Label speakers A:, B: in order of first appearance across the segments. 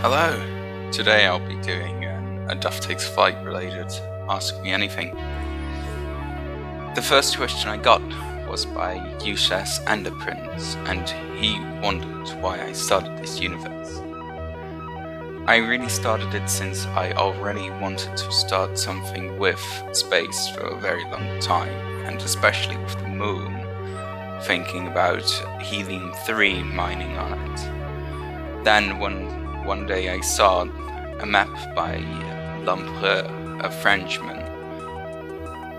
A: Hello! Today I'll be doing a Duff Takes Flight related Ask Me Anything. The first question I got was by Useless Prince, and he wondered why I started this universe. I really started it since I already wanted to start something with space for a very long time, and especially with the moon, thinking about helium-3 mining on it. Then one day I saw a map by Lampreux, a Frenchman,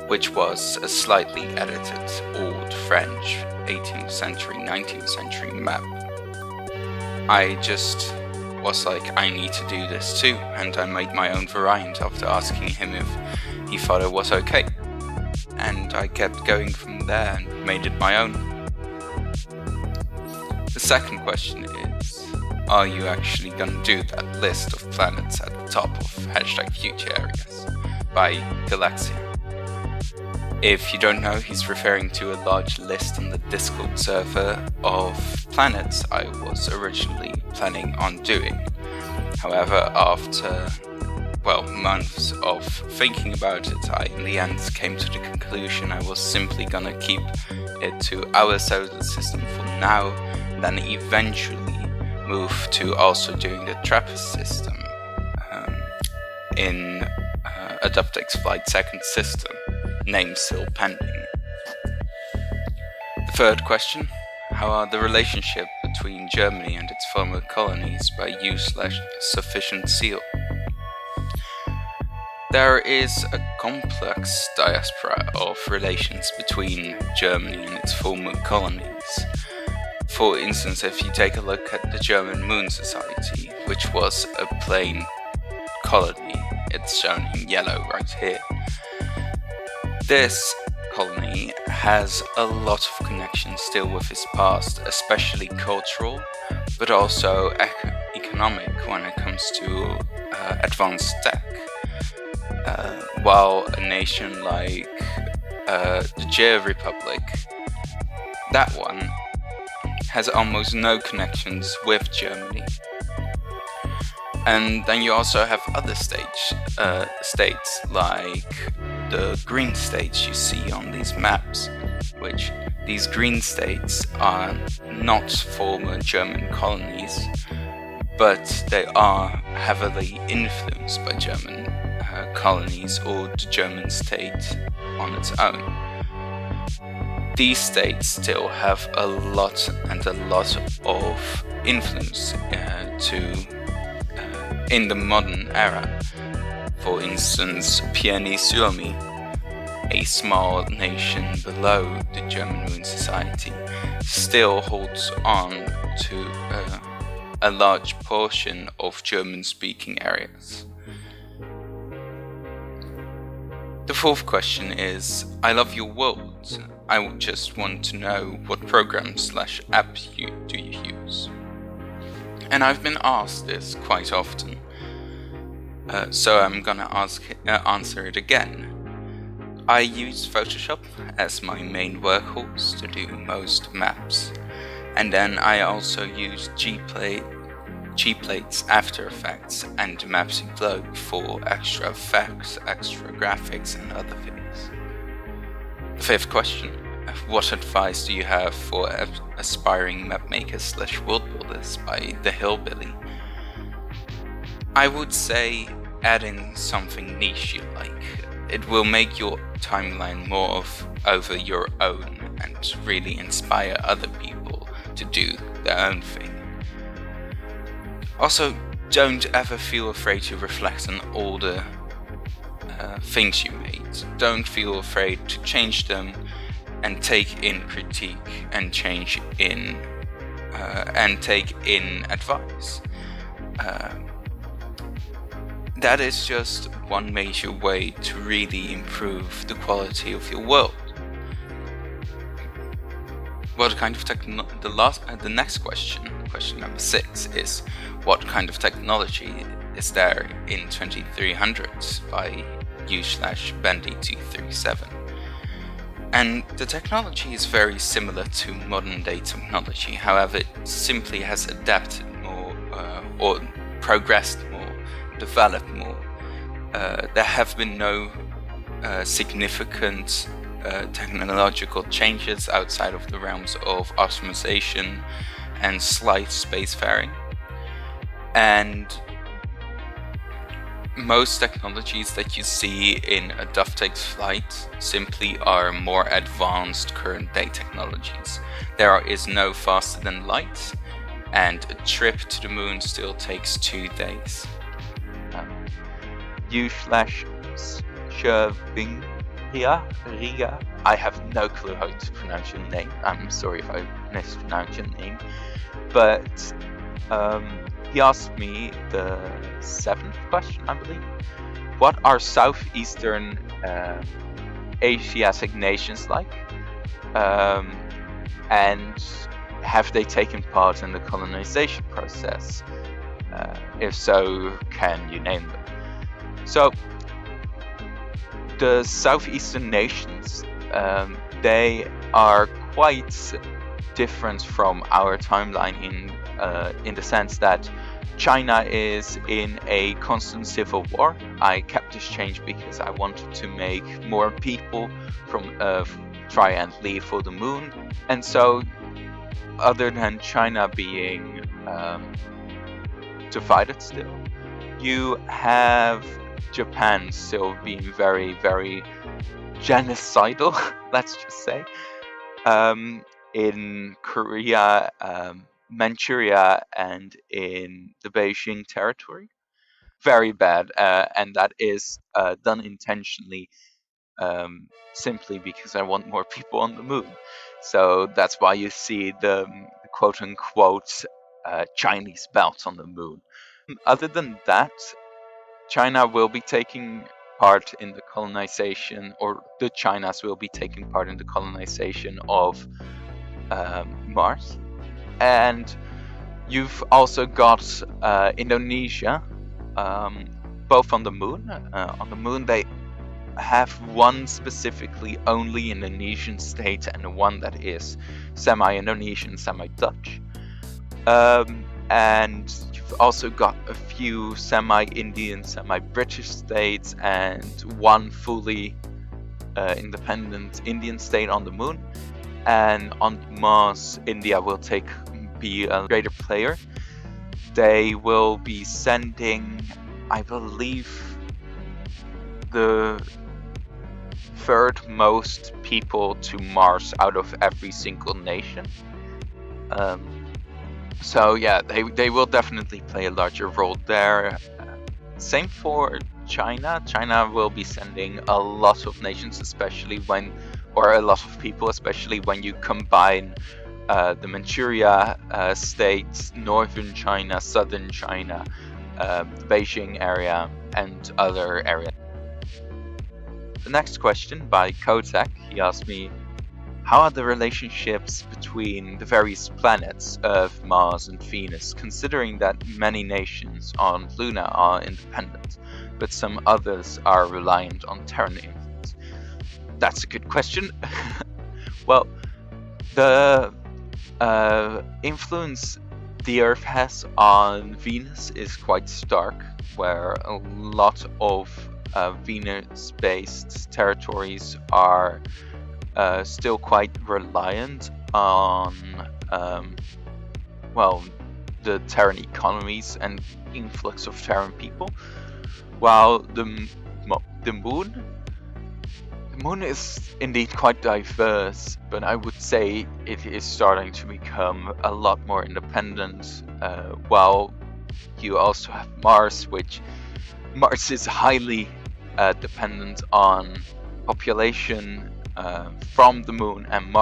A: which was a slightly edited old French 18th century, 19th century map. I just was like, I need to do this too, and I made my own variant after asking him if he thought it was okay. And I kept going from there and made it my own. The second question is, are you actually gonna do that list of planets at the top of #future areas by Galaxia? If you don't know, he's referring to a large list on the Discord server of planets I was originally planning on doing. However, after months of thinking about it, I in the end came to the conclusion I was simply gonna keep it to our solar system for now, and then eventually move to also doing the TRAPPIST system in a Duff Takes Flight second system, name still pending. The third question, how are the relationship between Germany and its former colonies by U/sufficient seal? There is a complex diaspora of relations between Germany and its former colonies. For instance, if you take a look at the German Moon Society, which was a plain colony, it's shown in yellow right here. This colony has a lot of connections still with its past, especially cultural, but also economic when it comes to advanced tech. While a nation like the Czech Republic, that one has almost no connections with Germany. And then you also have other states like the green states you see on these maps, which these green states are not former German colonies, but they are heavily influenced by German colonies or the German state on its own. These states still have a lot of influence in the modern era. For instance, Pyrénées-sur-Mer, a small nation below the German Moon Society, still holds on to a large portion of German-speaking areas. The fourth question is, I love your world. I just want to know what program/app do you use? And I've been asked this quite often, so I'm gonna answer it again. I use Photoshop as my main workhorse to do most maps, and then I also use G-Plate's After Effects and Maps in Globe for extra effects, extra graphics and other things. The fifth question, what advice do you have for aspiring mapmakers/world builders by the Hillbilly? I would say add in something niche you like. It will make your timeline more over your own and really inspire other people to do their own thing. Also, don't ever feel afraid to reflect on all the things you made. Don't feel afraid to change them and take in critique and change in and take in advice. That is just one major way to really improve the quality of your world. What kind of the next question number 6, is what kind of technology is there in 2300 by U/Bendy237? And the technology is very similar to modern day technology, however it simply has adapted more or progressed more, developed more. There have been no significant technological changes outside of the realms of optimization and slight spacefaring. And most technologies that you see in a Duff Takes Flight simply are more advanced current day technologies. There is no faster than light, and a trip to the moon still takes 2 days.
B: Riga. I have no clue how to pronounce your name. I'm sorry if I mispronounced your name. But he asked me the 7th question, I believe. What are Southeastern Asiatic nations like? And have they taken part in the colonization process? If so, can you name them? So, the Southeastern nations, they are quite different from our timeline in the sense that China is in a constant civil war. I kept this change because I wanted to make more people from Earth try and leave for the moon. And so, other than China being divided still, you have Japan still being very, very genocidal, let's just say. In Korea, Manchuria, and in the Beijing territory. Very bad, and that is done intentionally, simply because I want more people on the moon. So that's why you see the quote-unquote Chinese belt on the moon. Other than that, China will be taking part in the colonization, or the Chinas will be taking part in the colonization of Mars. And you've also got Indonesia, both on the moon. On the moon, they have one specifically only Indonesian state and one that is semi-Indonesian, semi-Dutch. And you've also got a few semi-Indian, semi-British states and one fully independent Indian state on the moon. And on Mars, India will be a greater player. They will be sending, I believe, the third most people to Mars out of every single nation. So yeah, they will definitely play a larger role there. Same for China. China will be sending a lot of nations, or a lot of people, especially when you combine the Manchuria states, northern China, southern China, the Beijing area, and other areas. The next question by Kotak, he asked me, how are the relationships between the various planets, Earth, Mars, and Venus, considering that many nations on Luna are independent, but some others are reliant on Terran influence? That's a good question. Well, the influence the Earth has on Venus is quite stark, where a lot of Venus-based territories are still quite reliant on, the Terran economies and influx of Terran people, while the moon is indeed quite diverse, but I would say it is starting to become a lot more independent, while you also have Mars, which Mars is highly dependent on population from the moon and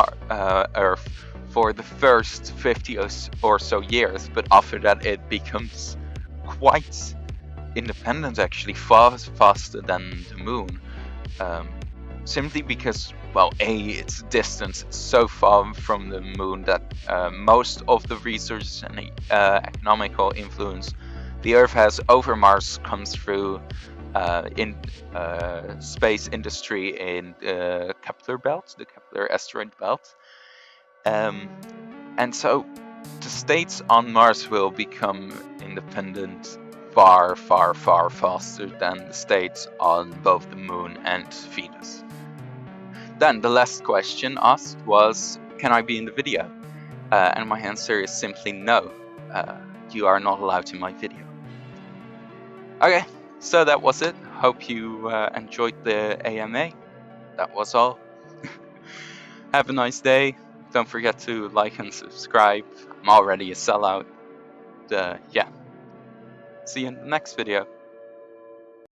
B: Earth for the first 50 or so years, but after that it becomes quite independent, actually faster than the moon, simply because, its distance is so far from the moon that most of the resources and economical influence the Earth has over Mars comes through in space industry in the Kepler belt, the Kepler asteroid belt. And so the states on Mars will become independent far, far, far faster than the states on both the moon and Venus. Then the last question asked was, can I be in the video? And my answer is simply no. You are not allowed in my video. Okay, so that was it. Hope you enjoyed the AMA. That was all. Have a nice day. Don't forget to like and subscribe. I'm already a sellout. Yeah. See you in the next video.